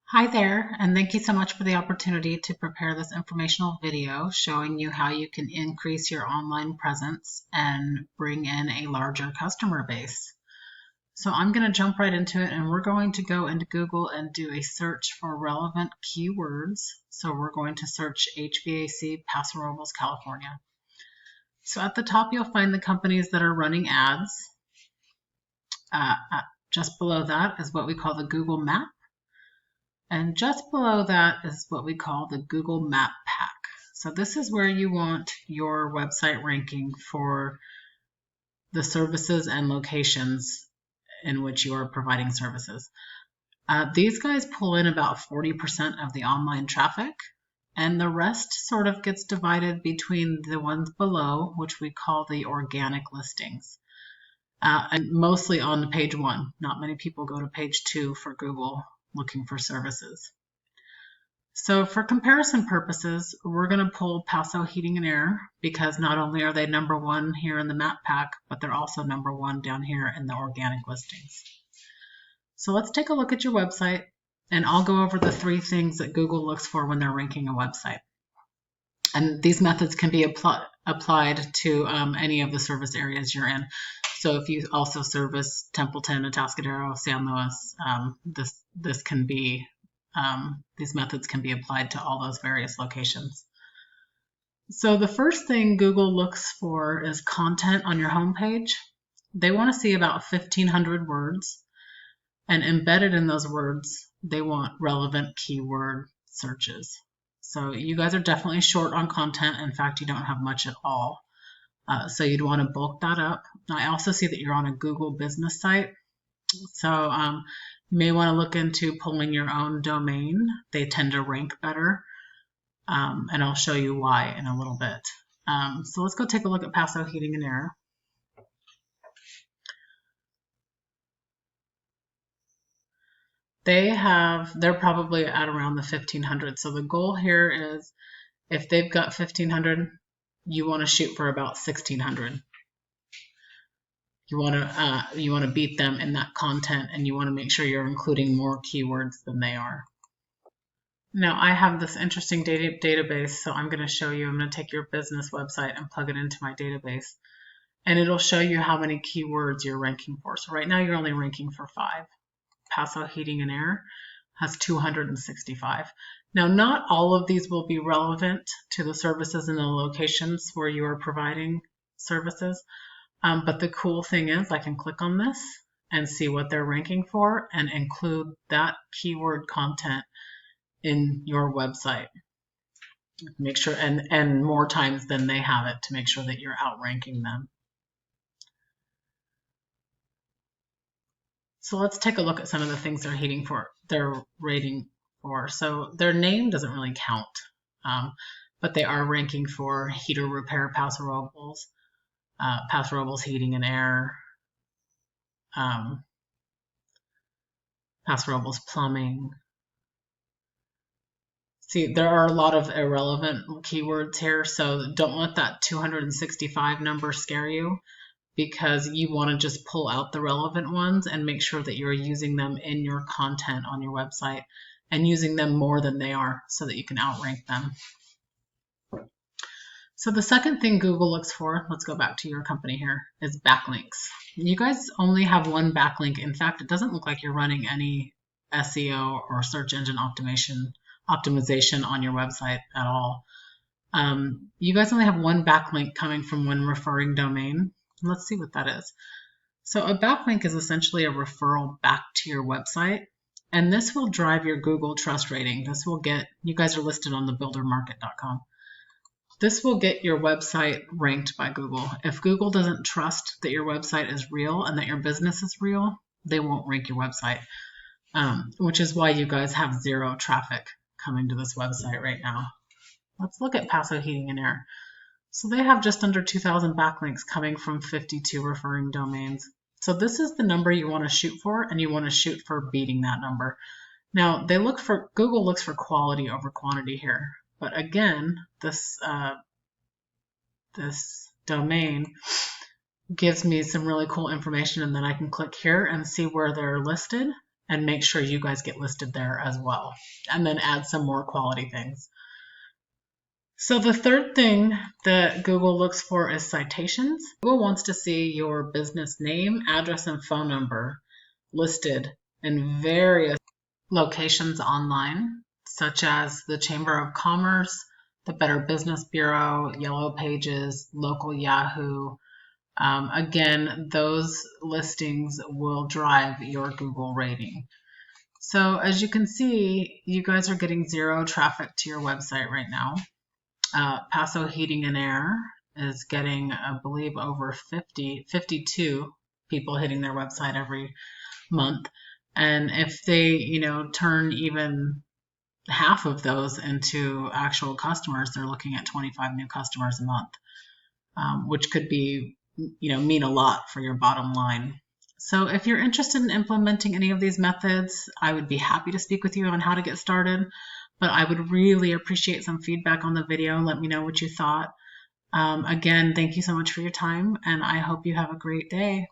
Hi there, and thank you so much for the opportunity to prepare this informational video showing you how you can increase your online presence and bring in a larger customer base. So I'm going to jump right into it, and we're going to go into Google and do a search for relevant keywords. So we're going to search HVAC Paso Robles, California. So at the top, you'll find the companies that are running ads. Just below that is what we call the Google map. And just below that is what we call the Google Map Pack. So this is where you want your website ranking for the services and locations in which you are providing services. These guys pull in about 40% of the online traffic, and the rest sort of gets divided between the ones below, which we call the organic listings. And mostly on page 1. Not many people go to page 2 for Google looking for services. So for comparison purposes, we're going to pull Paso Heating and Air because not only are they number 1 here in the map pack, but they're also number 1 down here in the organic listings. So let's take a look at your website, and I'll go over the 3 things that Google looks for when they're ranking a website. And these methods can be applied to any of the service areas you're in. So if you also service Templeton, Atascadero, San Luis, this can be these methods can be applied to all those various locations. So the first thing Google looks for is content on your homepage. They want to see about 1,500 words, and embedded in those words, they want relevant keyword searches. So you guys are definitely short on content. In fact, you don't have much at all. So you'd want to bulk that up. I also see that you're on a Google business site. So you may want to look into pulling your own domain. They tend to rank better, and I'll show you why in a little bit. So let's go take a look at Paso Heating and Air. They're probably at around the 1,500. So the goal here is if they've got 1,500, you want to shoot for about 1,600. You want to beat them in that content, and you want to make sure you're including more keywords than they are. Now I have this interesting database, so I'm going to show you. I'm going to take your business website and plug it into my database, and it'll show you how many keywords you're ranking for. So right now you're only ranking for 5. Paso Heating and Air has 265. Now not all of these will be relevant to the services and the locations where you are providing services. But the cool thing is I can click on this and see what they're ranking for and include that keyword content in your website. Make sure, and more times than they have it, to make sure that you're outranking them. So let's take a look at some of the things they're rating for. So their name doesn't really count, but they are ranking for heater repair Paso Robles, Paso Robles Heating and Air, Paso Robles Plumbing. See, there are a lot of irrelevant keywords here, so don't let that 265 number scare you, because you want to just pull out the relevant ones and make sure that you're using them in your content on your website and using them more than they are so that you can outrank them. So the second thing Google looks for, let's go back to your company here, is backlinks. You guys only have 1 backlink. In fact, it doesn't look like you're running any SEO or search engine optimization on your website at all. You guys only have 1 backlink coming from 1 referring domain. Let's see what that is. So a backlink is essentially a referral back to your website, and this will drive your Google trust rating. This will get, you guys are listed on the buildermarket.com. This will get your website ranked by Google. If Google doesn't trust that your website is real and that your business is real, they won't rank your website, which is why you guys have 0 traffic coming to this website right now. Let's look at Paso Heating and Air. So they have just under 2,000 backlinks coming from 52 referring domains. So this is the number you want to shoot for, and you want to shoot for beating that number. Now Google looks for quality over quantity here. But again, this domain gives me some really cool information, and then I can click here and see where they're listed and make sure you guys get listed there as well. And then add some more quality things. So the third thing that Google looks for is citations. Google wants to see your business name, address, and phone number listed in various locations online, such as the Chamber of Commerce, the Better Business Bureau, Yellow Pages, local Yahoo. Again, those listings will drive your Google rating. So as you can see, you guys are getting 0 traffic to your website right now. Paso Heating and Air is getting, I believe, over 52 people hitting their website every month. And if they, turn even half of those into actual customers, they're looking at 25 new customers a month, which could be, mean a lot for your bottom line. So if you're interested in implementing any of these methods, I would be happy to speak with you on how to get started. But I would really appreciate some feedback on the video. Let me know what you thought. Again, thank you so much for your time, and I hope you have a great day.